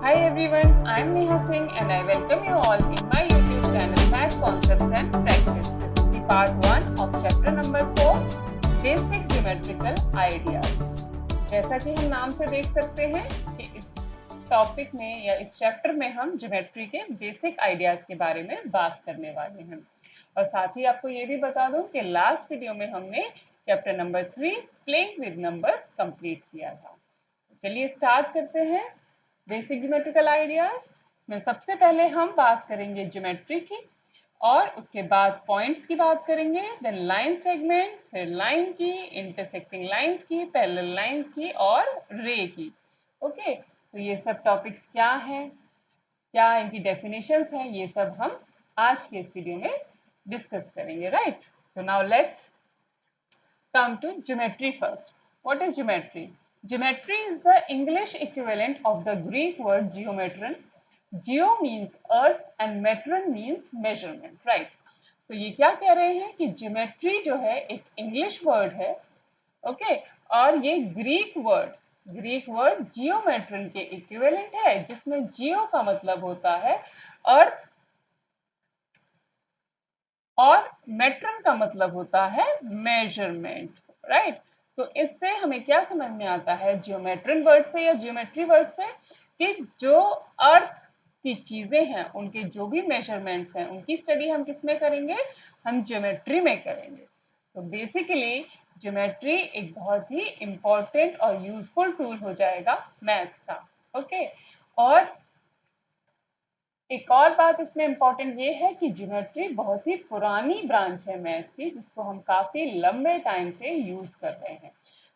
Hi everyone, I am Neha Singh and I welcome you all in my YouTube channel Math Concepts and Practice. This is the part 1 of chapter number 4, Basic Geometrical Ideas. जैसा कि हम नाम से देख सकते हैं कि इस टॉपिक में या इस चैप्टर में हम ज्योमेट्री के बेसिक आइडियाज के बारे में बात करने वाले हैं। और साथ ही आपको ये भी बता दूं कि लास्ट वीडियो में हमने chapter number 3 playing with numbers complete किया था। चलिए स्टार्ट करते हैं बेसिक ज्योमेट्रिकल आइडियाज। इसमें सबसे पहले हम बात करेंगे ज्योमेट्री की और उसके बाद पॉइंट्स की बात करेंगे, देन लाइन सेगमेंट, फिर लाइन की, इंटरसेक्टिंग लाइंस की, पैरेलल लाइंस की और रे की। ओके, तो ये सब टॉपिक्स क्या हैं, क्या इनकी डेफिनेशंस हैं, ये सब हम आज के इस वीडियो में डिस्कस करेंगे, right. So now let's come to geometry first. What is geometry? Geometry is the English equivalent of the Greek word geometron. Geo means earth and metron means measurement, right? So ये क्या कह रहे हैं कि geometry जो है एक English word है, ओके, और ये ग्रीक वर्ड जियोमेट्रन के इक्विवेलेंट है, जिसमें जियो का मतलब होता है अर्थ और मेट्रन का मतलब होता है मेजरमेंट, राइट। तो इससे हमें क्या समझ में आता है जियोमेट्रन वर्ड से या जियोमेट्री वर्ड से कि जो अर्थ की चीजें हैं उनके जो भी मेजरमेंट्स हैं उनकी स्टडी हम किस में करेंगे, हम ज्योमेट्री में करेंगे। तो बेसिकली ज्योमेट्री एक बहुत ही इंपॉर्टेंट और यूजफुल टूल हो जाएगा मैथ का, ओके। और एक और बात इसमें इम्पोर्टेंट ये है कि ज्योमेट्री बहुत ही पुरानी ब्रांच है मैथ की, जिसको हम काफी लंबे टाइम से यूज कर रहे हैं।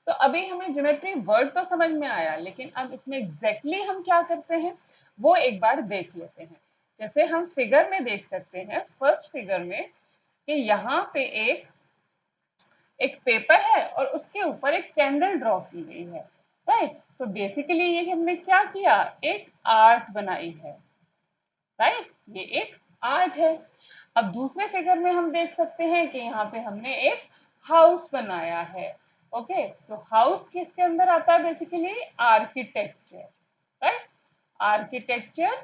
तो अभी हमें ज्योमेट्री वर्ड तो समझ में आया, लेकिन अब इसमें एग्जैक्टली हम क्या करते हैं वो एक बार देख लेते हैं। जैसे हम फिगर में देख सकते हैं, फर्स्ट फिगर में, कि यहाँ पे एक पेपर है और उसके ऊपर एक कैंडल ड्रॉ की गई है, राइट। तो बेसिकली ये हमने क्या किया, एक आर्ट बनाई है, राइट, ये एक आर्ट है। अब दूसरे फिगर में हम देख सकते हैं कि यहाँ पे हमने एक हाउस बनाया है, ओके। सो हाउस किसके अंदर आता है, बेसिकली आर्किटेक्चर, राइट। आर्किटेक्चर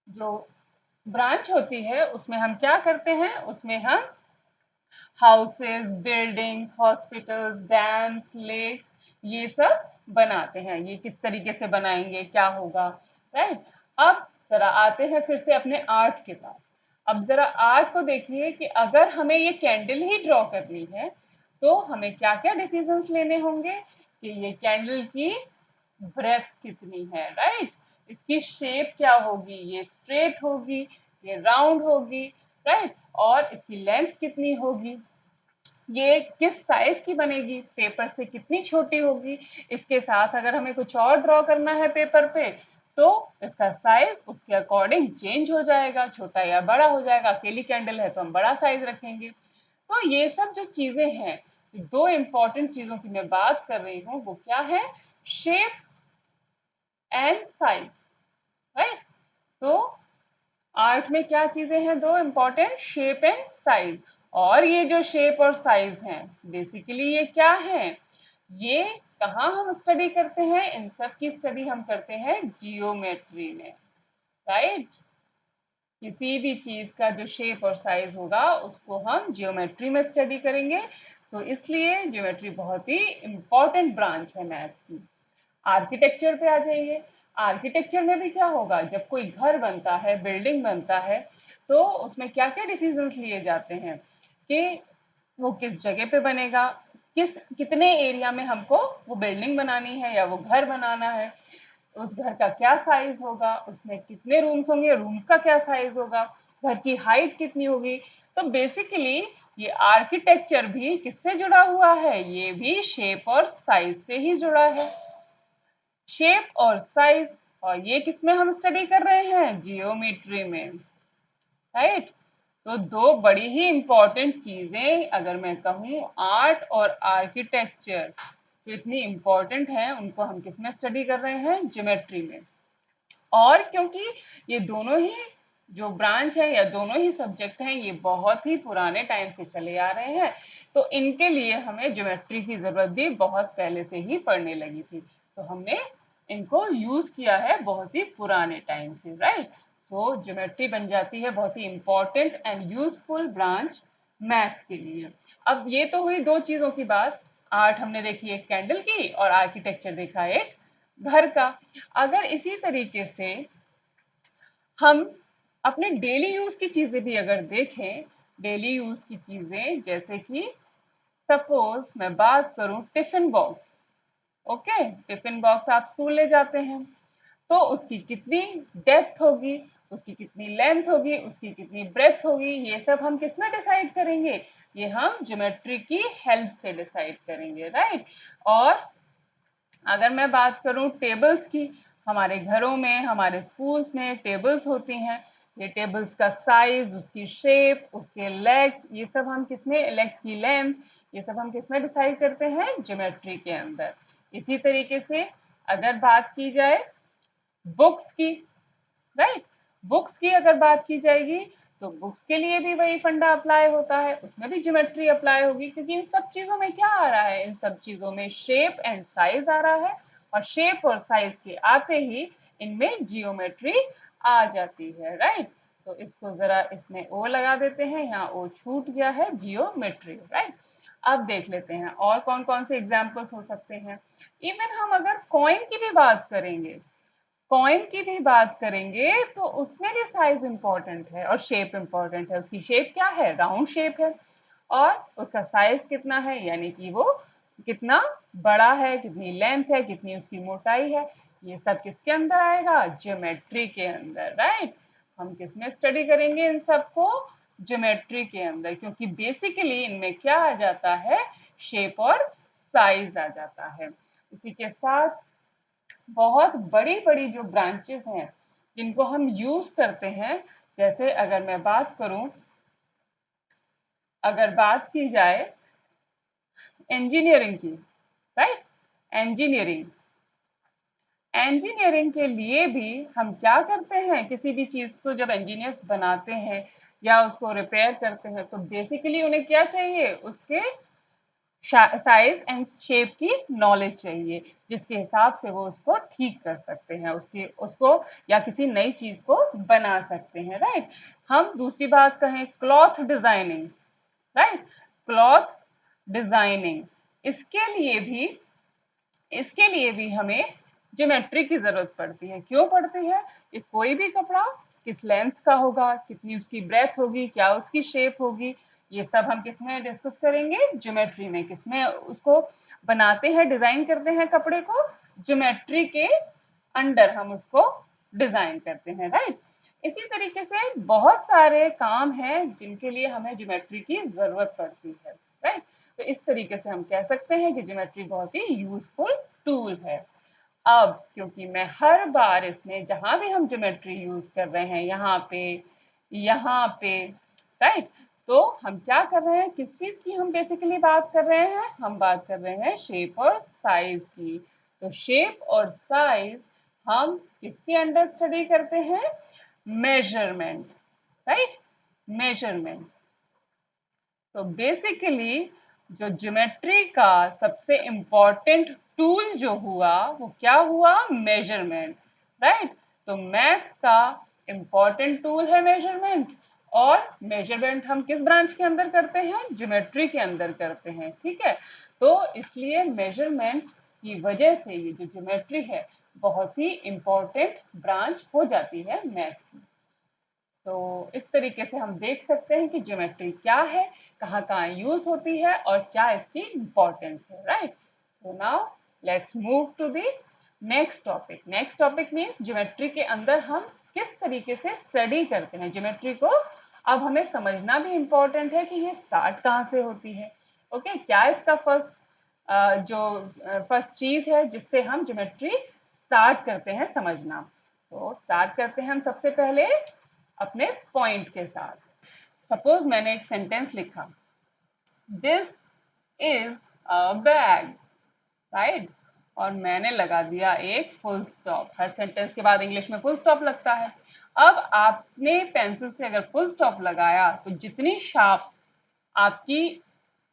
जो ब्रांच होती है उसमें हम क्या करते हैं, उसमें हम houses, buildings, hospitals, dams, lakes, ये सब बनाते हैं। ये किस तरीके से बनाएंगे, क्या होगा, राइट। अब जरा आते हैं फिर से अपने आर्ट के पास। अब जरा आर्ट को देखिए कि अगर हमें ये कैंडल ही ड्रॉ करनी है तो हमें क्या क्या डिसीजंस लेने होंगे कि ये कैंडल की ब्रेथ कितनी है, राइट, इसकी शेप क्या होगी, ये स्ट्रेट होगी, ये राउंड होगी, राइट, और इसकी लेंथ कितनी होगी, ये किस साइज की बनेगी, पेपर से कितनी छोटी होगी। इसके साथ अगर हमें कुछ और ड्रॉ करना है पेपर पे तो इसका साइज उसके अकॉर्डिंग चेंज हो जाएगा, छोटा या बड़ा हो जाएगा। अकेली कैंडल है तो हम बड़ा साइज रखेंगे। तो ये सब जो चीजें हैं, दो इंपॉर्टेंट चीजों की मैं बात कर रही हूँ, वो क्या है, शेप एंड साइज, राइट। तो आर्ट में क्या चीजें हैं, दो इंपॉर्टेंट, शेप एंड साइज। और ये जो शेप और साइज हैं बेसिकली ये क्या है, ये कहाँ हम स्टडी करते हैं, इन सब की स्टडी हम करते हैं जियोमेट्री में, राइट। किसी भी चीज का जो शेप और साइज होगा उसको हम जियोमेट्री में स्टडी करेंगे। तो इसलिए जियोमेट्री बहुत ही इंपॉर्टेंट ब्रांच है मैथ की। आर्किटेक्चर पे आ जाइए। आर्किटेक्चर में भी क्या होगा, जब कोई घर बनता है, बिल्डिंग बनता है, तो उसमें क्या क्या डिसीजंस लिए जाते हैं कि वो किस जगह पे बनेगा, कितने एरिया में हमको वो बिल्डिंग बनानी है या वो घर बनाना है, उस घर का क्या साइज होगा, उसमें कितने रूम्स होंगे, रूम्स का क्या साइज होगा, घर की हाइट कितनी होगी। तो बेसिकली ये आर्किटेक्चर भी किससे जुड़ा हुआ है, ये भी शेप और साइज से ही जुड़ा है। शेप और साइज, और ये किसमें हम स्टडी कर रहे हैं, जियोमेट्री में, राइट। तो दो बड़ी ही इंपॉर्टेंट चीजें, अगर मैं कहूँ आर्ट और आर्किटेक्चर, तो इतनी इंपॉर्टेंट है, उनको हम किसमें स्टडी कर रहे हैं, ज्योमेट्री में। और क्योंकि ये दोनों ही जो ब्रांच है या दोनों ही सब्जेक्ट हैं, ये बहुत ही पुराने टाइम से चले आ रहे हैं, तो इनके लिए हमें ज्योमेट्री की जरूरत भी बहुत पहले से ही पड़ने लगी थी। तो हमने इनको यूज किया है बहुत ही पुराने टाइम से, राइट। सो ज्योमेट्री बन जाती है बहुत ही important and useful branch math के लिए। अब ये तो हुई दो चीजों की बात, आर्ट हमने देखी एक कैंडल की और आर्किटेक्चर देखा एक घर का। अगर इसी तरीके से हम अपने डेली यूज की चीजें भी अगर देखें, डेली यूज की चीजें जैसे कि सपोज मैं बात करूं tiffin box. Okay, tiffin box आप स्कूल ले जाते हैं तो उसकी कितनी डेप्थ होगी, उसकी कितनी लेंथ होगी, उसकी कितनी ब्रेथ होगी, ये सब हम किस में डिसाइड करेंगे? ये हम ज्योमेट्री की हेल्प से डिसाइड करेंगे, राइट। और अगर मैं बात करूं टेबल्स की, हमारे घरों में हमारे स्कूल्स में टेबल्स होती हैं, ये टेबल्स का साइज, उसकी शेप, उसके लेग्स, ये सब हम किसमें, लेग्स की लेंथ, ये सब हम किसमें डिसाइड करते हैं? ज्योमेट्री के अंदर। इसी तरीके से अगर बात की जाए बुक्स की, राइट, बुक्स की अगर बात की जाएगी तो बुक्स के लिए भी वही फंडा अप्लाई होता है, उसमें भी ज्योमेट्री अप्लाई होगी, क्योंकि इन सब चीजों में क्या आ रहा है? इन सब चीजों में शेप एंड साइज आ रहा है, और शेप और साइज के आते ही इनमें जियोमेट्री आ जाती है, राइट। तो इसको जरा इसमें ओ लगा देते हैं, यहाँ ओ छूट गया है, जियोमेट्री, राइट। अब देख लेते हैं और कौन कौन से एग्जाम्पल्स हो सकते हैं। इवन हम अगर कॉइन की भी बात करेंगे, कॉइन की भी बात करेंगे तो उसमें भी साइज इंपॉर्टेंट है और शेप इंपॉर्टेंट है। उसकी शेप क्या है? राउंड शेप है। और उसका साइज कितना है, यानी कि वो कितना बड़ा है, कितनी लेंथ है, कितनी उसकी मोटाई है, ये सब किसके अंदर आएगा? ज्योमेट्री के अंदर, राइट। हम किस में स्टडी करेंगे इन सबको? ज्योमेट्री के अंदर, क्योंकि बेसिकली इनमें क्या आ जाता है? शेप और साइज आ जाता है। इसी के साथ बहुत बड़ी बड़ी जो ब्रांचेस हैं जिनको हम यूज करते हैं, जैसे अगर मैं बात करूं, अगर बात की जाए इंजीनियरिंग की, राइट, इंजीनियरिंग, इंजीनियरिंग के लिए भी हम क्या करते हैं? किसी भी चीज को जब इंजीनियर्स बनाते हैं या उसको रिपेयर करते हैं तो बेसिकली उन्हें क्या चाहिए? उसके साइज एंड शेप की नॉलेज चाहिए, जिसके हिसाब से वो उसको ठीक कर सकते हैं, उसकी उसको या किसी नई चीज को बना सकते हैं, राइट। हम दूसरी बात कहें cloth designing, right, cloth designing, इसके लिए भी इसके लिए भी हमें ज्योमेट्री की जरूरत पड़ती है। क्यों पड़ती है? कि कोई भी कपड़ा किस लेंथ का होगा, कितनी उसकी ब्रेथ होगी, क्या उसकी शेप होगी, ये सब हम किस में डिस्कस करेंगे? ज्योमेट्री में। किसमें उसको बनाते हैं, डिजाइन करते हैं कपड़े को? ज्योमेट्री के अंडर हम उसको डिजाइन करते हैं, राइट। इसी तरीके से बहुत सारे काम हैं जिनके लिए हमें ज्योमेट्री की जरूरत पड़ती है, राइट। तो इस तरीके से हम कह सकते हैं कि ज्योमेट्री बहुत ही यूजफुल टूल है। अब क्योंकि मैं हर बार इसमें जहां भी हम ज्योमेट्री यूज कर रहे हैं, यहाँ पे, राइट, तो हम क्या कर रहे हैं? किस चीज की हम बेसिकली बात कर रहे हैं? हम बात कर रहे हैं शेप और साइज की। तो शेप और साइज हम किसके अंडर स्टडी करते हैं? Measurement, right, measurement. तो बेसिकली जो ज्योमेट्री का सबसे इम्पोर्टेंट टूल जो हुआ वो क्या हुआ? Measurement, right. तो मैथ का इम्पोर्टेंट टूल है मेजरमेंट, और मेजरमेंट हम किस ब्रांच के अंदर करते हैं? ज्योमेट्री के अंदर करते हैं, ठीक है। तो इसलिए मेजरमेंट की वजह से ये जो ज्योमेट्री है बहुत ही इम्पोर्टेंट ब्रांच हो जाती है मैथ की। तो इस तरीके से हम देख सकते हैं कि ज्योमेट्री क्या है, कहाँ कहाँ यूज होती है और क्या इसकी इम्पोर्टेंस है, right. So now let's move to the next topic. Next topic means geometry के अंदर हम किस तरीके से स्टडी करते हैं ज्योमेट्री को। अब हमें समझना भी इम्पोर्टेंट है कि ये स्टार्ट कहाँ से होती है। ओके, क्या इसका फर्स्ट चीज है जिससे हम ज्योमेट्री स्टार्ट करते हैं समझना। तो स्टार्ट करते हैं हम सबसे पहले अपने पॉइंट के साथ। सपोज मैंने एक सेंटेंस लिखा, this is a bag, right, और मैंने लगा दिया एक फुल स्टॉप। हर सेंटेंस के बाद इंग्लिश में फुल स्टॉप लगता है। अब आपने पेंसिल से अगर फुल स्टॉप लगाया तो जितनी शार्प आपकी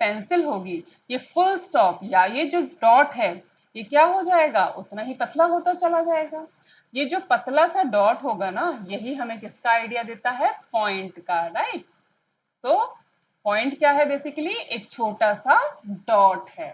पेंसिल होगी, ये फुल स्टॉप या ये जो डॉट है ये क्या हो जाएगा, उतना ही पतला होता चला जाएगा। ये जो पतला सा डॉट होगा ना, यही हमें किसका आइडिया देता है, पॉइंट का, राइट। तो पॉइंट क्या है, बेसिकली एक छोटा सा डॉट है।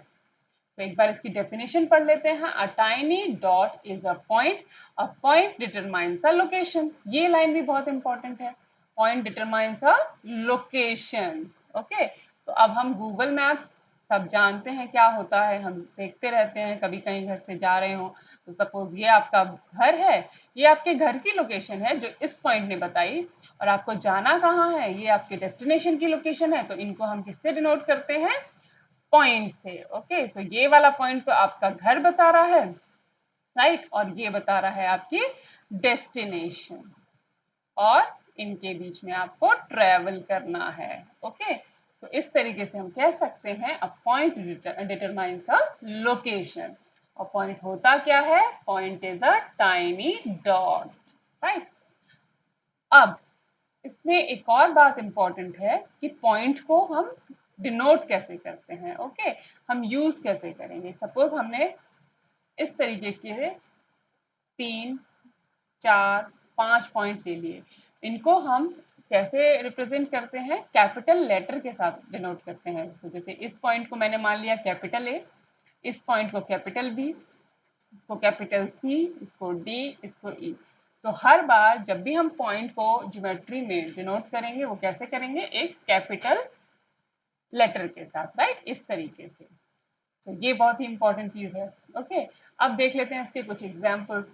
तो एक बार इसकी डेफिनेशन पढ़ लेते हैं। A tiny dot is a point determines a location. ये लाइन भी बहुत इंपॉर्टेंट है, point determines a location. Okay, तो अब हम गूगल मैप्स सब जानते हैं क्या होता है, हम देखते रहते हैं, कभी कहीं घर से जा रहे हो तो सपोज ये आपका घर है, ये आपके घर की लोकेशन है जो इस पॉइंट ने बताई, और आपको जाना कहाँ है, ये आपके डेस्टिनेशन की लोकेशन है। तो इनको हम किससे डिनोट करते हैं, पॉइंट से। ओके, सो ये वाला पॉइंट तो आपका घर बता रहा है, राइट, और ये बता रहा है आपकी डेस्टिनेशन, और इनके बीच में आपको ट्रेवल करना है। ओके, सो इस तरीके से हम कह सकते हैं a point determines a location. और पॉइंट होता क्या है, point is a tiny dot, right. अब इसमें एक और बात इंपॉर्टेंट है कि पॉइंट को हम डिनोट कैसे करते हैं। ओके, हम यूज कैसे करेंगे। सपोज हमने इस तरीके के 3, 4, 5 पॉइंट ले लिए, इनको हम कैसे रिप्रेजेंट करते हैं, कैपिटल लेटर के साथ डिनोट करते हैं इसको। जैसे इस पॉइंट को मैंने मान लिया कैपिटल ए, इस पॉइंट को कैपिटल बी, इसको कैपिटल सी, इसको डी, इसको ई। तो हर बार जब भी हम पॉइंट को ज्योमेट्री में डिनोट करेंगे, वो कैसे करेंगे, एक कैपिटल लेटर के साथ, राइट, इस तरीके से। तो ये बहुत ही इंपॉर्टेंट चीज है। ओके, अब देख लेते हैं इसके कुछ एग्जाम्पल्स।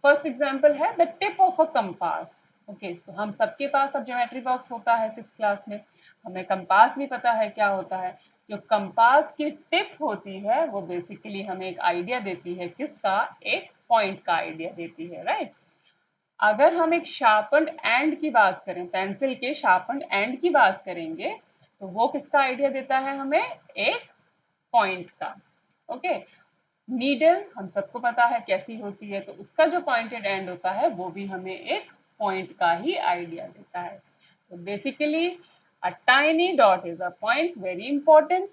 फर्स्ट एग्जाम्पल है the tip of a compass. Okay, so हम सबके पास अब ज्योमेट्री बॉक्स होता है 6th क्लास में, हमें कंपास भी पता है क्या होता है। जो कंपास की टिप होती है वो बेसिकली हमें एक आइडिया देती है, किसका, एक पॉइंट का आइडिया देती है, राइट। अगर हम एक शार्पन्ड एंड की बात करें, पेंसिल के शार्पन्ड एंड की बात करेंगे, तो वो किसका आइडिया देता है हमें, एक पॉइंट का। ओके, नीडल हम सबको पता है कैसी होती है, तो उसका जो पॉइंटेड एंड होता है वो भी हमें एक पॉइंट का ही आइडिया देता है। तो basically a tiny dot is a point, very important.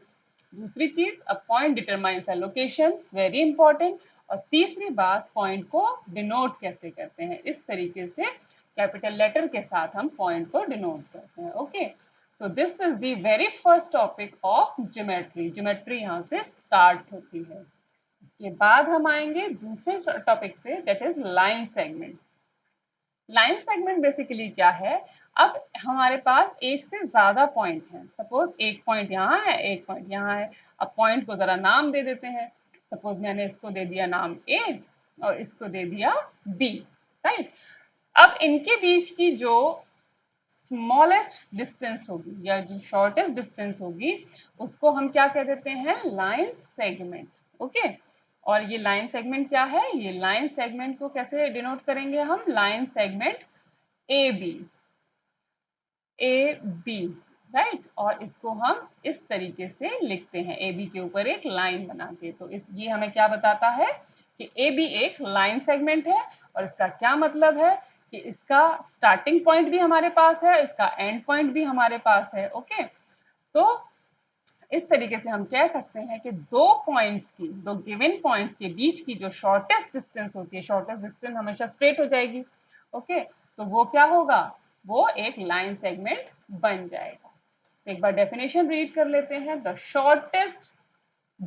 दूसरी चीज, a point determines a location, very important. और तीसरी बात, पॉइंट को डिनोट कैसे करते हैं, इस तरीके से कैपिटल लेटर के साथ हम पॉइंट को डिनोट करते हैं। Okay, so this is the very first topic of geometry. Geometry यहाँ से स्टार्ट होती है। इसके बाद हम आएंगे दूसरे टॉपिक पे, that is line segment. Line segment basically क्या है, अब हमारे पास एक से ज्यादा पॉइंट हैं। सपोज एक पॉइंट यहाँ है, एक पॉइंट यहाँ है। अब पॉइंट को जरा नाम दे देते हैं। सपोज मैंने इसको दे दिया नाम ए और इसको दे दिया बी, राइट। अब इनके बीच की जो स्मॉलेस्ट डिस्टेंस होगी या जो शॉर्टेस्ट डिस्टेंस होगी, उसको हम क्या कह देते हैं, लाइन सेगमेंट। ओके, और ये लाइन सेगमेंट क्या है, ये लाइन सेगमेंट को कैसे डिनोट करेंगे हम, line segment A B, A B, right. और इसको हम इस तरीके से लिखते हैं, ए बी के ऊपर एक लाइन बना के। तो इस ये हमें क्या बताता है कि ए बी एक लाइन सेगमेंट है, और इसका क्या मतलब है कि इसका स्टार्टिंग पॉइंट भी हमारे पास है, इसका एंड पॉइंट भी हमारे पास है। ओके, तो इस तरीके से हम कह सकते हैं कि दो पॉइंट्स की, दो गिवन पॉइंट्स के बीच की जो शॉर्टेस्ट डिस्टेंस होती है, शॉर्टेस्ट डिस्टेंस हमेशा स्ट्रेट हो जाएगी। ओके, तो वो क्या होगा, वो एक लाइन सेगमेंट बन जाएगा। तो एक बार डेफिनेशन रीड कर लेते हैं। The shortest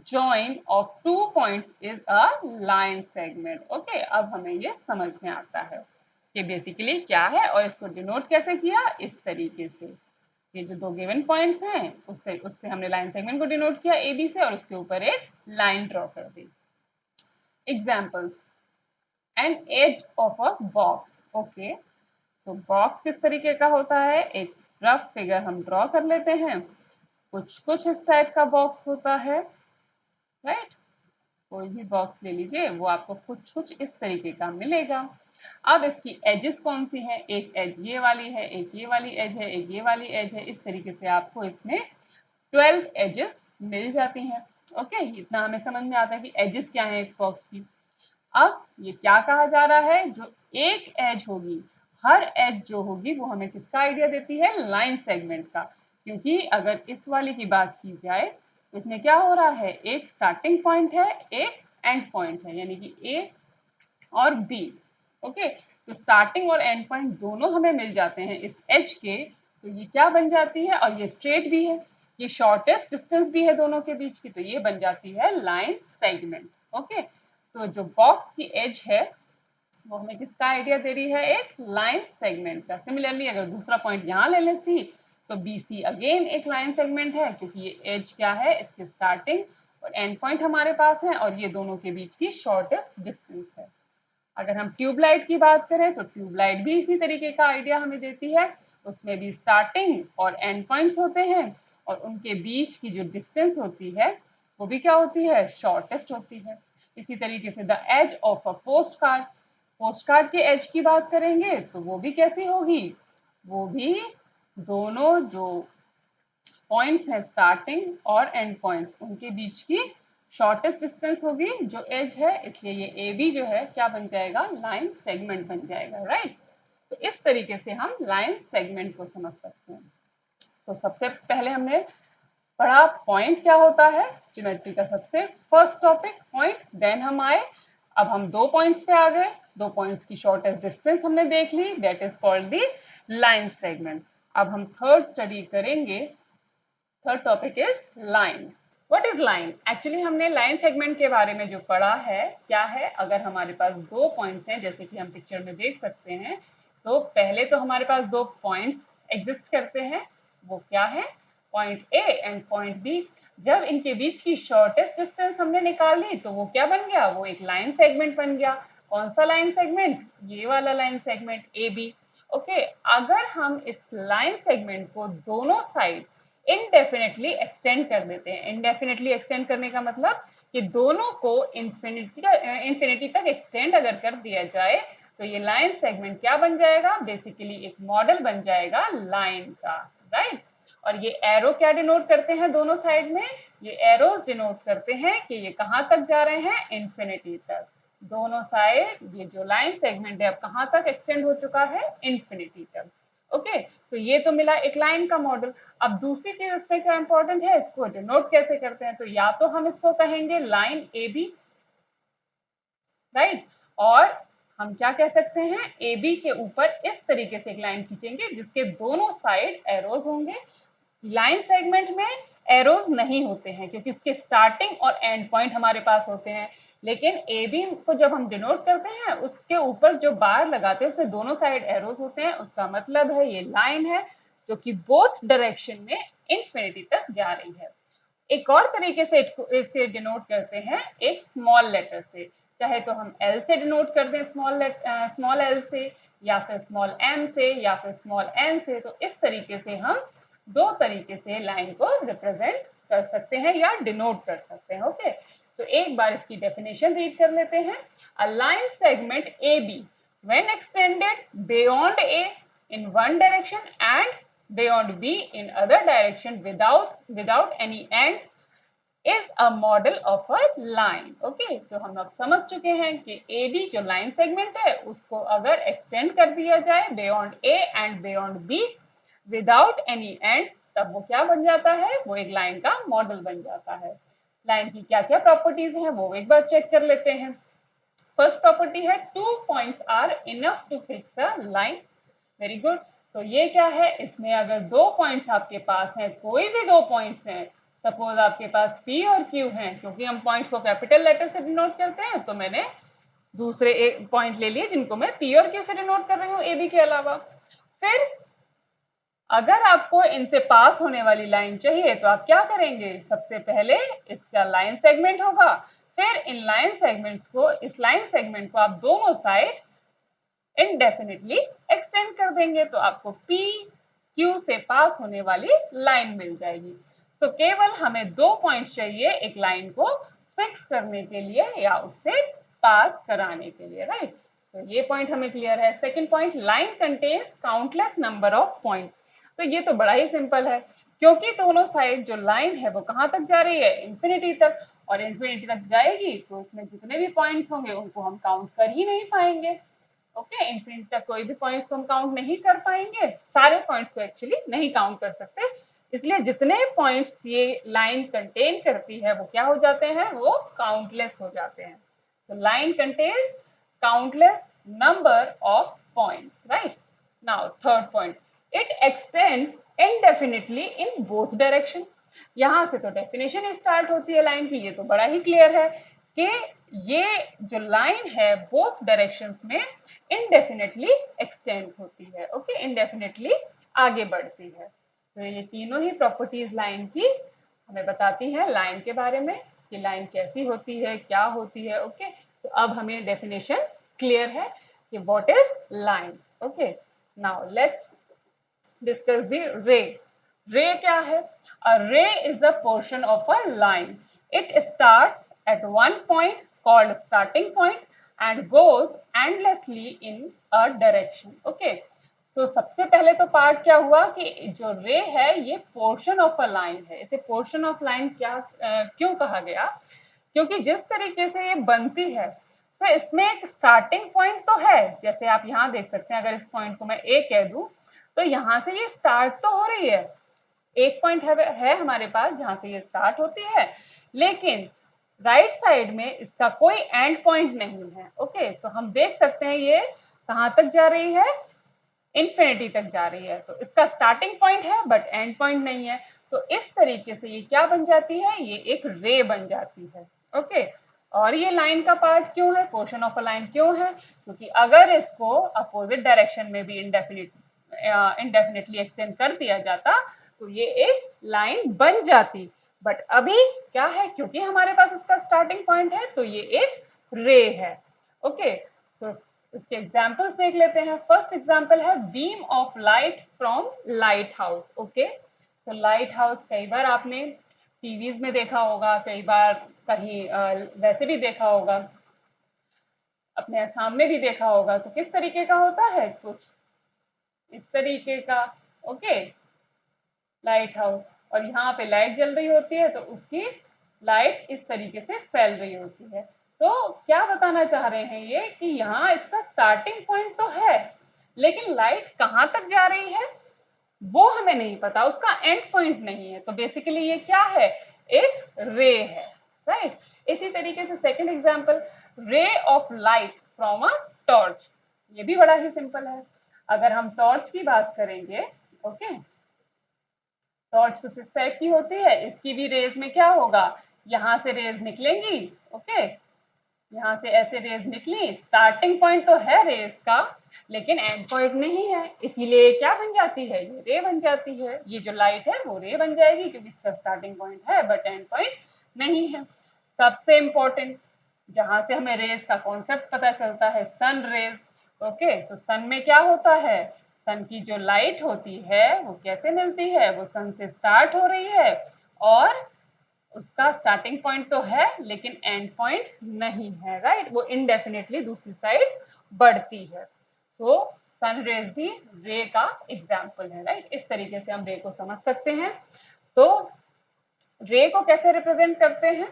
join of two points is a line segment. Okay, अब हमें ये समझ में आता है कि बेसिकली क्या है, और इसको डिनोट कैसे किया, इस तरीके से। ये जो दो गिवन पॉइंट्स हैं, उससे उससे हमने लाइन सेगमेंट को डिनोट किया ए बी से, और उसके ऊपर एक लाइन ड्रॉ कर दी। Examples, an edge of a box. Okay, so box किस तरीके का होता है, एक रफ फिगर हम ड्रॉ कर लेते हैं। कुछ कुछ इस टाइप का बॉक्स होता है, राइट। कोई भी बॉक्स ले लीजिए, वो आपको कुछ कुछ इस तरीके का मिलेगा। अब इसकी एजेस कौन सी हैं, एक एज ये वाली है, एक ये वाली एज है, एक ये वाली एज है। इस तरीके से आपको इसमें 12 एजेस मिल जाती हैं। ओके, इतना हमें समझ में आता है कि एजेस क्या है इस बॉक्स की। अब ये क्या कहा जा रहा है, जो एक एज होगी, हर एज जो होगी वो हमें किसका आइडिया देती है, लाइन सेगमेंट का। क्योंकि अगर इस वाली की बात की जाए तो इसमें क्या हो रहा है, एक स्टार्टिंग पॉइंट है, एक एंड पॉइंट है, यानी कि ए और बी। ओके, तो स्टार्टिंग और एंड पॉइंट दोनों हमें मिल जाते हैं इस एज के, तो ये क्या बन जाती है, और ये स्ट्रेट भी है, ये शॉर्टेस्ट डिस्टेंस भी है दोनों के बीच की, तो ये बन जाती है लाइन सेगमेंट। ओके, तो जो बॉक्स की एज है वो हमें किसका आइडिया दे रही है, एक लाइन सेगमेंट का। सिमिलरली अगर दूसरा पॉइंट यहाँ ले लें सी, तो बी सी अगेन एक लाइन सेगमेंट है, क्योंकि ये एज क्या है, इसकी स्टार्टिंग और एंड पॉइंट हमारे पास है, और ये दोनों के बीच की शॉर्टेस्ट डिस्टेंस है। अगर हम ट्यूबलाइट की बात करें तो ट्यूबलाइट भी इसी तरीके का आइडिया हमें देती है, उसमें भी स्टार्टिंग और एंड पॉइंट्स होते हैं, और उनके बीच की जो डिस्टेंस होती है वो भी क्या होती है, शॉर्टेस्ट होती है। इसी तरीके से the edge of a post card, post card के एज की बात करेंगे तो वो भी कैसी होगी, वो भी दोनों जो पॉइंट्स हैं स्टार्टिंग और एंड पॉइंट्स उनके बीच की शॉर्टेस्ट डिस्टेंस होगी जो एज है, इसलिए ये ए बी जो है क्या बन जाएगा, लाइन सेगमेंट बन जाएगा, राइट। तो इस तरीके से हम लाइन सेगमेंट को समझ सकते हैं। तो सबसे पहले हमने पढ़ा पॉइंट क्या होता है, ज्योमेट्री का सबसे फर्स्ट टॉपिक पॉइंट, देन हम आए, अब हम दो पॉइंट्स पे आ गए, दो पॉइंट्स की शॉर्टेस्ट डिस्टेंस हमने देख ली, that is called the line segment. अब हम थर्ड स्टडी करेंगे, third topic is line. What is line, actually हमने लाइन सेगमेंट के बारे में जो पढ़ा है क्या है, अगर हमारे पास दो पॉइंट्स हैं जैसे कि हम पिक्चर में देख सकते हैं, तो पहले तो हमारे पास दो पॉइंट्स एग्जिस्ट करते हैं, वो क्या है, point A and point B. जब इनके बीच की शॉर्टेस्ट डिस्टेंस हमने निकाल ली तो वो क्या बन गया, वो एक लाइन सेगमेंट बन गया। कौन सा लाइन सेगमेंट, ये वाला line segment A B. Okay, अगर हम इस लाइन सेगमेंट को दोनों साइड इनडेफिनेटली एक्सटेंड कर देते हैं, इनडेफिनेटली एक्सटेंड करने का मतलब कि दोनों को इंफिनिटी तक एक्सटेंड अगर कर दिया जाए तो ये लाइन सेगमेंट क्या बन जाएगा, बेसिकली एक मॉडल बन जाएगा लाइन का, राइट। और ये एरो क्या डिनोट करते हैं दोनों साइड में, ये एरोज डिनोट करते हैं कि ये कहाँ तक जा रहे हैं, इंफिनिटी तक। दोनों साइड ये जो लाइन सेगमेंट है अब कहाँ तक एक्सटेंड हो चुका है, इंफिनिटी तक। ओके, तो ये तो मिला एक लाइन का मॉडल। अब दूसरी चीज इसमें क्या इंपॉर्टेंट है, इसको डिनोट कैसे करते हैं, तो या तो हम इसको कहेंगे लाइन ए बी, राइट, और हम क्या कह सकते हैं, ए बी के ऊपर इस तरीके से एक लाइन खींचेंगे जिसके दोनों साइड एरोज होंगे। लाइन सेगमेंट में एरोज नहीं होते हैं क्योंकि उसके स्टार्टिंग और एंड पॉइंट हमारे पास होते हैं, लेकिन ए बी को जब हम डिनोट करते हैं उसके ऊपर जो बार लगाते हैं उसमें दोनों साइड एरोज होते हैं, उसका मतलब है ये लाइन है जो कि बोथ डायरेक्शन में इंफिनिटी तक जा रही है। एक और तरीके से इसे डिनोट करते हैं एक स्मॉल लेटर से, चाहे तो हम एल से डिनोट कर दें, स्मॉल एल से, या फिर स्मॉल एम से, या फिर स्मॉल एन से। तो इस तरीके से हम दो तरीके से लाइन को रिप्रेजेंट कर सकते हैं या डिनोट कर सकते हैं। ओके, तो एक बार इसकी डेफिनेशन रीड कर लेते हैं। A line segment A B when extended beyond A in one direction and beyond B in other direction without any ends is a model of a line। Okay, तो हम अब समझ चुके हैं कि ए बी जो लाइन सेगमेंट है उसको अगर एक्सटेंड कर दिया जाए beyond A and beyond B without any ends, तब वो क्या बन जाता है, वो एक लाइन का मॉडल बन जाता है। लाइन की क्या क्या प्रॉपर्टीज हैं वो एक बार चेक कर लेते हैं। फर्स्ट प्रॉपर्टी है two points are enough to fix a line. Very good, तो ये क्या है, इसमें अगर दो पॉइंट्स आपके पास हैं, कोई भी दो पॉइंट्स हैं, सपोज आपके पास P और Q हैं, क्योंकि हम पॉइंट्स को कैपिटल लेटर से डिनोट करते हैं तो मैंने दूसरे एक पॉइंट ले लिए जिनको मैं P और Q से डिनोट कर रही हूँ ए बी के अलावा। फिर अगर आपको इनसे पास होने वाली लाइन चाहिए तो आप क्या करेंगे, सबसे पहले इसका लाइन सेगमेंट होगा, फिर इन लाइन सेगमेंट्स को, इस लाइन सेगमेंट को आप दोनों साइड इनडेफिनेटली एक्सटेंड कर देंगे तो आपको P Q से पास होने वाली लाइन मिल जाएगी। तो केवल हमें दो पॉइंट्स चाहिए एक लाइन को फिक्स करने के लिए या उससे पास कराने के लिए, राइट। तो ये पॉइंट हमें क्लियर है। Second point, line contains countless number of points. तो ये तो बड़ा ही सिंपल है, क्योंकि दोनों साइड जो लाइन है वो कहाँ तक जा रही है, इंफिनिटी तक, और इंफिनिटी तक जाएगी तो उसमें जितने भी पॉइंट्स होंगे उनको हम काउंट कर ही नहीं पाएंगे। ओके, इंफिनिटी तक कोई भी पॉइंट्स को हम काउंट नहीं कर पाएंगे, सारे पॉइंट्स को एक्चुअली नहीं काउंट कर सकते, इसलिए जितने पॉइंट्स ये लाइन कंटेन करती है वो क्या हो जाते हैं, वो काउंटलेस हो जाते हैं। So line contains countless number of points, right? Now third point, it extends indefinitely in both direction. यहाँ से तो डेफिनेशन स्टार्ट होती है लाइन की, ये तो बड़ा ही क्लियर है कि ये जो लाइन है बोथ डायरेक्शंस में इनडेफिनेटली एक्सटेंड होती है, ओके, इनडेफिनेटली आगे बढ़ती है। तो ये तीनों ही प्रॉपर्टीज लाइन की हमें बताती हैं लाइन के बारे में कि लाइन कैसी होती है, क्या होती है, ओके। तो अब हमें डेफिनेशन क्लियर है कि what is line, okay. Now let's discuss the ray. Ray क्या है? A ray is a portion of a line. It starts at one point called starting point and goes endlessly in a direction, okay. So सबसे पहले तो part क्या हुआ कि जो रे है ये पोर्शन ऑफ अ लाइन है। इसे पोर्शन ऑफ लाइन क्यों कहा गया? क्योंकि जिस तरीके से ये बनती है तो इसमें एक स्टार्टिंग पॉइंट तो है, जैसे आप यहाँ देख सकते हैं। अगर इस पॉइंट को मैं ए कह दूं तो यहाँ से ये स्टार्ट तो हो रही है, एक पॉइंट है हमारे पास जहां से ये स्टार्ट होती है, लेकिन राइट साइड में इसका कोई एंड पॉइंट नहीं है, ओके। तो हम देख सकते हैं ये कहाँ तक जा रही है, इन्फिनिटी तक जा रही है। तो इसका स्टार्टिंग पॉइंट है बट एंड पॉइंट नहीं है। तो इस तरीके से ये क्या बन जाती है, ये एक रे बन जाती है, ओके। और ये लाइन का पार्ट क्यों है, पोर्शन ऑफ अ लाइन क्यों है? क्योंकि अगर इसको अपोजिट डायरेक्शन में भी इनडेफिनेटली एक्सटेंड कर दिया जाता तो ये एक लाइन बन जाती। बट अभी क्या है, क्योंकि हमारे पास इसका स्टार्टिंग पॉइंट है तो ये एक रे है, ओके। सो इसके एग्जाम्पल्स देख लेते हैं। फर्स्ट एग्जाम्पल है beam of light from light house, okay. तो लाइट हाउस कई बार आपने टीवीज में देखा होगा, कई बार कहीं वैसे भी देखा होगा, अपने सामने भी देखा होगा। तो किस तरीके का होता है, कुछ इस तरीके का, ओके, लाइट हाउस। और यहाँ पे लाइट जल रही होती है तो उसकी लाइट इस तरीके से फैल रही होती है। तो क्या बताना चाह रहे हैं ये कि यहाँ इसका स्टार्टिंग पॉइंट तो है लेकिन लाइट कहाँ तक जा रही है वो हमें नहीं पता, उसका एंड पॉइंट नहीं है। तो बेसिकली ये क्या है, एक रे है, राइट। इसी तरीके से second example, ray of light from a torch. ये भी बड़ा ही सिंपल है। अगर हम टॉर्च की बात करेंगे, ओके, टॉर्च कुछ इस टाइप की होती है। इसकी भी रेज में क्या होगा, यहाँ से रेज निकलेंगी, ओके, यहाँ से ऐसे रेज निकली, स्टार्टिंग पॉइंट तो है रेज का लेकिन एंड पॉइंट नहीं है, इसीलिए क्या बन जाती है, ये रे बन जाती है। ये जो लाइट है वो रे बन जाएगी क्योंकि इसका स्टार्टिंग पॉइंट है बट एंड पॉइंट नहीं है। सबसे इंपॉर्टेंट जहां से हमें रेज का कॉन्सेप्ट पता चलता है, सन रेज, ओके। सो सन में क्या होता है, सन की जो लाइट होती है वो कैसे मिलती है, वो सन से स्टार्ट हो रही है और उसका स्टार्टिंग पॉइंट तो है लेकिन एंड पॉइंट नहीं है, राइट। वो इनडेफिनेटली दूसरी साइड बढ़ती है। सो सन रेज भी रे का एग्जाम्पल है, राइट। इस तरीके से हम रे को समझ सकते हैं। तो रे को कैसे रिप्रेजेंट करते हैं,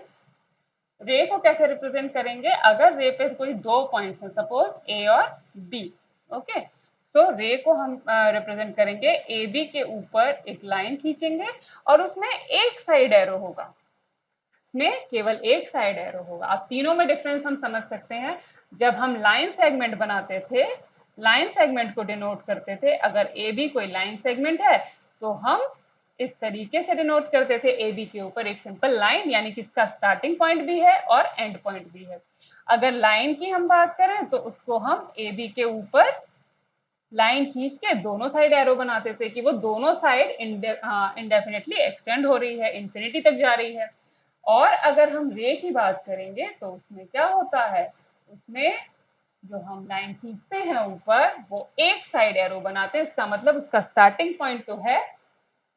रे को कैसे रिप्रेजेंट करेंगे, अगर रे पे कोई दो पॉइंट्स हैं, सपोज ए और बी, ओके। सो रे को हम रिप्रेजेंट करेंगे, ए बी के ऊपर एक लाइन खींचेंगे और उसमें एक साइड एरो होगा, इसमें केवल एक साइड एरो होगा। अब तीनों में डिफरेंस हम समझ सकते हैं। जब हम लाइन सेगमेंट बनाते थे, लाइन सेगमेंट को डिनोट करते थे, अगर ए बी कोई लाइन सेगमेंट है तो हम इस तरीके से डिनोट करते थे, ए बी के ऊपर एक सिंपल लाइन, यानी कि इसका स्टार्टिंग पॉइंट भी है और एंड पॉइंट भी है। अगर लाइन की हम बात करें तो उसको हम ए बी के ऊपर लाइन खींच के दोनों साइड एरो बनाते थे कि वो दोनों साइड इंडेफिनेटली एक्सटेंड हो रही है, इंफिनिटी तक जा रही है। और अगर हम रे की बात करेंगे तो उसमें क्या होता है, उसमें जो हम लाइन खींचते हैं ऊपर वो एक साइड एरो बनाते हैं, इसका मतलब उसका स्टार्टिंग पॉइंट तो है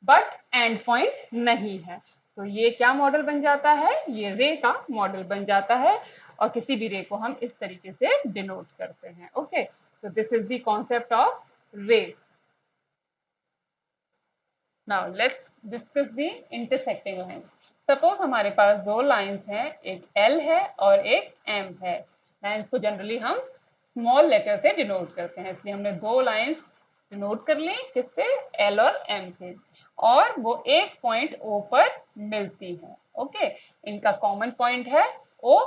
बट एंड पॉइंट नहीं है। तो ये क्या मॉडल बन जाता है, ये रे का मॉडल बन जाता है और किसी भी रे को हम इस तरीके से डिनोट करते हैं, okay. So this is the concept of रे। Now let's discuss the intersecting line. Suppose हमारे पास दो लाइंस हैं, एक एल है और एक एम है। लाइंस को जनरली हम स्मॉल लेटर से डिनोट करते हैं, इसलिए हमने दो लाइंस डिनोट कर ली, किससे, एल और एम से। और वो एक पॉइंट O पर मिलती हैं। ओके, इनका कॉमन पॉइंट है O,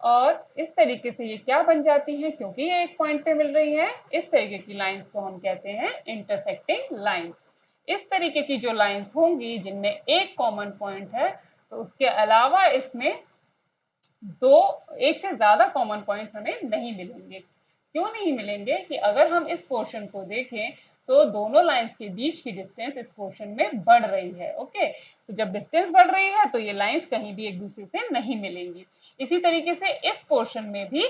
और इस तरीके से ये क्या बन जाती हैं, क्योंकि ये एक पॉइंट पे मिल रही है, इस तरीके की लाइंस को हम कहते हैं इंटरसेक्टिंग लाइंस। इस तरीके की जो लाइंस होंगी जिनमें एक कॉमन पॉइंट है, तो उसके अलावा इसमें एक से ज्यादा कॉमन पॉइंट्स हमें नहीं मिलेंगे। क्यों नहीं मिलेंगे कि अगर हम इस पोर्शन को देखें तो दोनों लाइंस के बीच की डिस्टेंस इस पोर्शन में बढ़ रही है। ओके, तो जब डिस्टेंस बढ़ रही है तो ये लाइंस कहीं भी एक दूसरे से नहीं मिलेंगी। इसी तरीके से इस पोर्शन में भी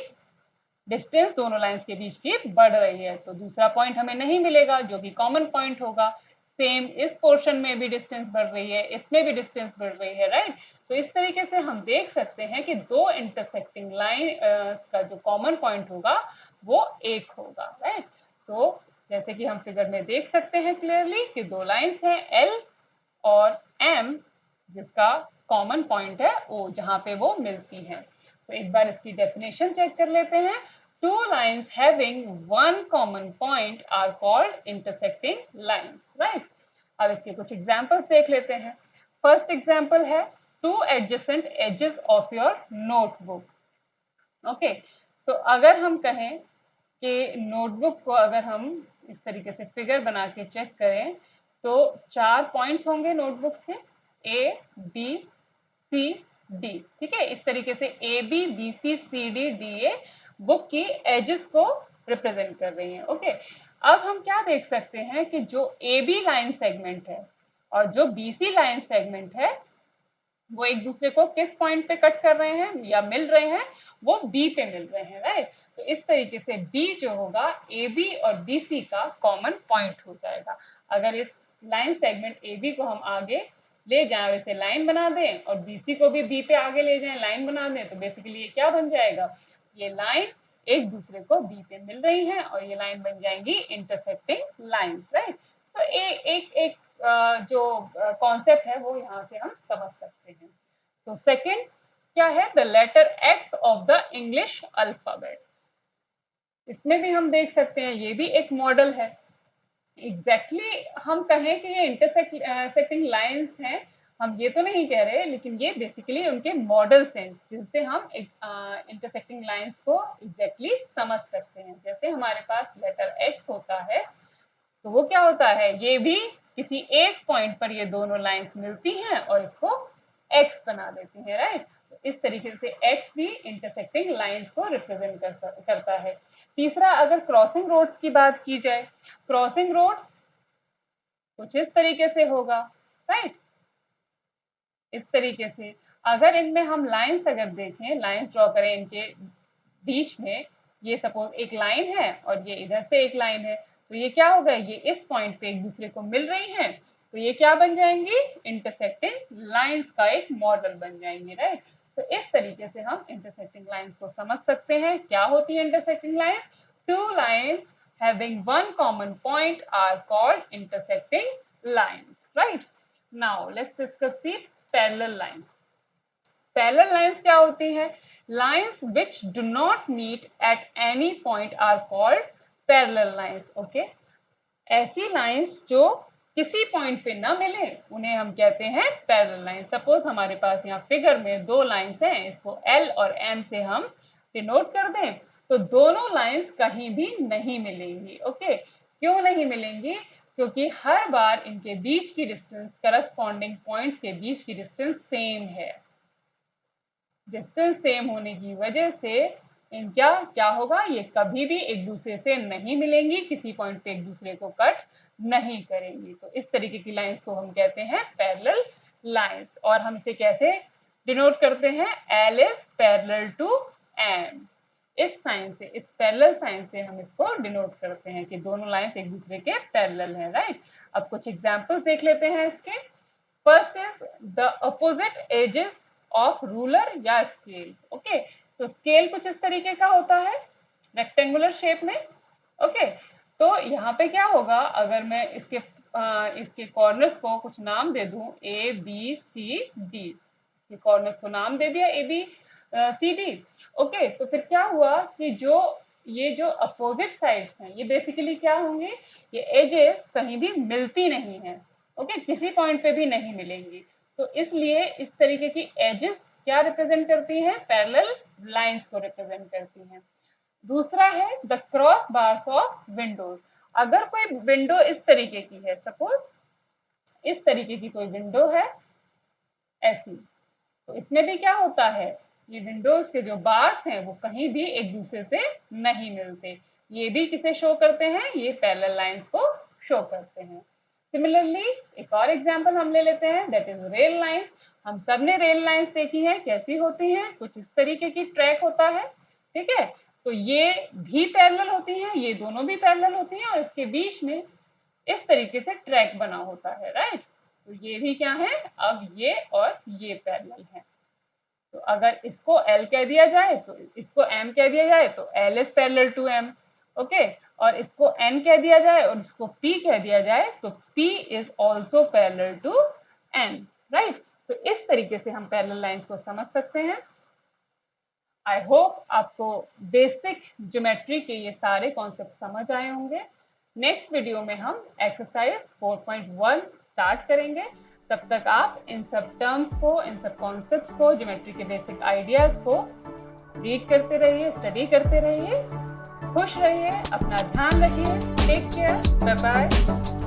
डिस्टेंस दोनों लाइंस के बीच की बढ़ रही है, तो दूसरा पॉइंट हमें नहीं मिलेगा जो कि कॉमन पॉइंट होगा। सेम इस पोर्शन में भी डिस्टेंस बढ़ रही है, इसमें भी डिस्टेंस बढ़ रही है, राइट। तो इस तरीके से हम देख सकते हैं कि दो इंटरसेक्टिंग लाइन का जो कॉमन पॉइंट होगा वो एक होगा, राइट। सो जैसे कि हम फिगर में देख सकते हैं क्लियरली कि दो लाइंस हैं एल और एम, जिसका कॉमन पॉइंट है ओ, जहां पे वो मिलती हैं। तो एक बार इसकी डेफिनेशन चेक कर लेते हैं। Two lines having one common point are called intersecting lines, right. अब इसके कुछ एग्जांपल्स देख लेते हैं। फर्स्ट एग्जांपल है two adjacent edges of your notebook. Okay, so अगर हम कहें कि नोटबुक को अगर हम इस तरीके से फिगर बना के चेक करें तो 4 पॉइंट्स होंगे नोटबुक से, ए बी सी डी, ठीक है। इस तरीके से A B B C C D D A book की एजेस को रिप्रेजेंट कर रही हैं। ओके, अब हम क्या देख सकते हैं कि जो ए बी लाइन सेगमेंट है और जो बी सी लाइन सेगमेंट है वो एक दूसरे को किस पॉइंट पे कट कर रहे हैं या मिल रहे हैं, वो बी पे मिल रहे हैं, राइट। तो इस तरीके से बी जो होगा ए बी और बी सी का कॉमन पॉइंट हो जाएगा। अगर इस लाइन सेगमेंट ए बी को हम आगे ले जाएं और इसे लाइन बना दें और बी सी को भी बी पे आगे ले जाएं, लाइन बना दें, तो बेसिकली ये क्या बन जाएगा, ये लाइन एक दूसरे को बी पे मिल रही हैं और ये लाइन बन जाएंगी इंटरसेक्टिंग लाइंस, राइट। तो एक एक जो कॉन्सेप्ट है वो यहाँ से हम समझ सकते हैं। तो सेकंड क्या है, the letter X of the English alphabet. इसमें भी हम देख सकते हैं ये भी एक मॉडल है। हम कहें कि ये इंटरसेक्टिंग लाइंस हैं, हम ये तो नहीं कह रहे, लेकिन ये बेसिकली उनके मॉडल्स हैं जिनसे हम इंटरसेक्टिंग लाइंस को समझ सकते हैं। जैसे हमारे पास लेटर एक्स होता है तो वो क्या होता है, ये भी किसी एक पॉइंट पर ये दोनों लाइंस मिलती हैं और इसको एक्स बना देती हैं, राइट। तो इस तरीके से एक्स भी इंटरसेक्टिंग लाइंस को रिप्रेजेंट करता है। तीसरा, अगर क्रॉसिंग रोड्स की बात की जाए, क्रॉसिंग रोड्स कुछ इस तरीके से होगा, राइट। इस तरीके से अगर इनमें हम लाइंस अगर देखें, लाइंस ड्रॉ करें इनके बीच में, ये सपोज एक लाइन है और ये इधर से एक लाइन है, तो ये क्या होगा, ये इस पॉइंट पे एक दूसरे को मिल रही हैं, तो ये क्या बन जाएंगी, इंटरसेक्टिंग लाइंस का एक मॉडल बन जाएंगे, राइट। तो इस तरीके से हम इंटरसेक्टिंग लाइंस को समझ सकते हैं। क्या होती है intersecting lines, two lines having one common point are called intersecting lines, right? Now let's discuss the parallel lines. Parallel lines क्या होती हैं, lines which do not meet at any point are called parallel lines. Okay, ऐसी lines जो किसी point पे ना मिले उन्हें हम कहते हैं पैरेलल लाइंस। सपोज हमारे पास यहाँ फिगर में दो लाइंस हैं, इसको एल और एम से हम डिनोट कर दें, तो दोनों लाइंस कहीं भी नहीं मिलेंगी। ओके, क्यों नहीं मिलेंगी, क्योंकि हर बार इनके बीच की डिस्टेंस करस्पॉन्डिंग पॉइंट्स के बीच की डिस्टेंस सेम है। डिस्टेंस सेम होने की वजह से इनका क्या होगा, ये कभी भी एक दूसरे से नहीं मिलेंगी, किसी पॉइंट पे एक दूसरे को कट नहीं करेंगी। तो इस तरीके की लाइंस को हम कहते हैं पैरेलल लाइंस। और हम इसे कैसे डिनोट करते हैं, L is parallel to M. इस साइन से, इस पैरेलल साइन से हम इसको डिनोट करते हैं कि दोनों लाइंस एक दूसरे के पैरेलल हैं, राइट। अब कुछ एग्जांपल्स देख लेते हैं इसके। First is the opposite edges of ruler या स्केल। ओके, तो स्केल कुछ इस तरीके का होता है रेक्टेंगुलर शेप में। ओके, तो यहाँ पे क्या होगा, अगर मैं इसके कॉर्नर्स को कुछ नाम दे दूं, ए बी सी डी, इसके कॉर्नर्स को नाम दे दिया A B C D. Okay, तो फिर क्या हुआ कि ये जो अपोजिट साइड्स हैं ये बेसिकली क्या होंगे, ये एजेस कहीं भी मिलती नहीं है, ओके, किसी पॉइंट पे भी नहीं मिलेंगी। तो इसलिए इस तरीके की एजेस क्या रिप्रेजेंट करती हैं, पैरेलल लाइंस को रिप्रेजेंट करती हैं। दूसरा है the cross bars of Windows. अगर कोई विंडो इस तरीके की है, सपोज इस तरीके की कोई विंडो है ऐसी, तो इसमें भी क्या होता है, ये विंडोज के जो बार्स हैं वो कहीं भी एक दूसरे से नहीं मिलते। ये भी किसे शो करते हैं, ये पैरेलल लाइंस को शो करते हैं। सिमिलरली एक और एग्जांपल हम ले लेते हैं, दैट इज रेल लाइंस। हम सब ने रेल लाइंस देखी है, कैसी होती हैं, कुछ इस तरीके की ट्रैक होता है, ठीक है। तो ये भी पैरेलल होती हैं, ये दोनों भी पैरेलल होती हैं, और इसके बीच में इस तरीके से ट्रैक बना होता है, राइट। तो ये भी क्या है, अब ये और ये पैरेलल है। तो अगर इसको L कह दिया जाए तो इसको M कह दिया जाए तो L is parallel to M, okay. और इसको N कह दिया जाए और इसको P कह दिया जाए तो P is also parallel to N, right. तो इस तरीके से हम पैरेलल लाइंस को समझ सकते हैं। आई होप आपको बेसिक ज्योमेट्री के ये सारे कॉन्सेप्ट समझ आए होंगे। नेक्स्ट वीडियो में हम एक्सरसाइज 4.1 स्टार्ट करेंगे। तब तक आप इन सब टर्म्स को, इन सब कॉन्सेप्ट्स को, ज्योमेट्री के बेसिक आइडियाज को रीड करते रहिए, स्टडी करते रहिए। खुश रहिए, अपना ध्यान रखिए, टेक केयर, बाय बाय।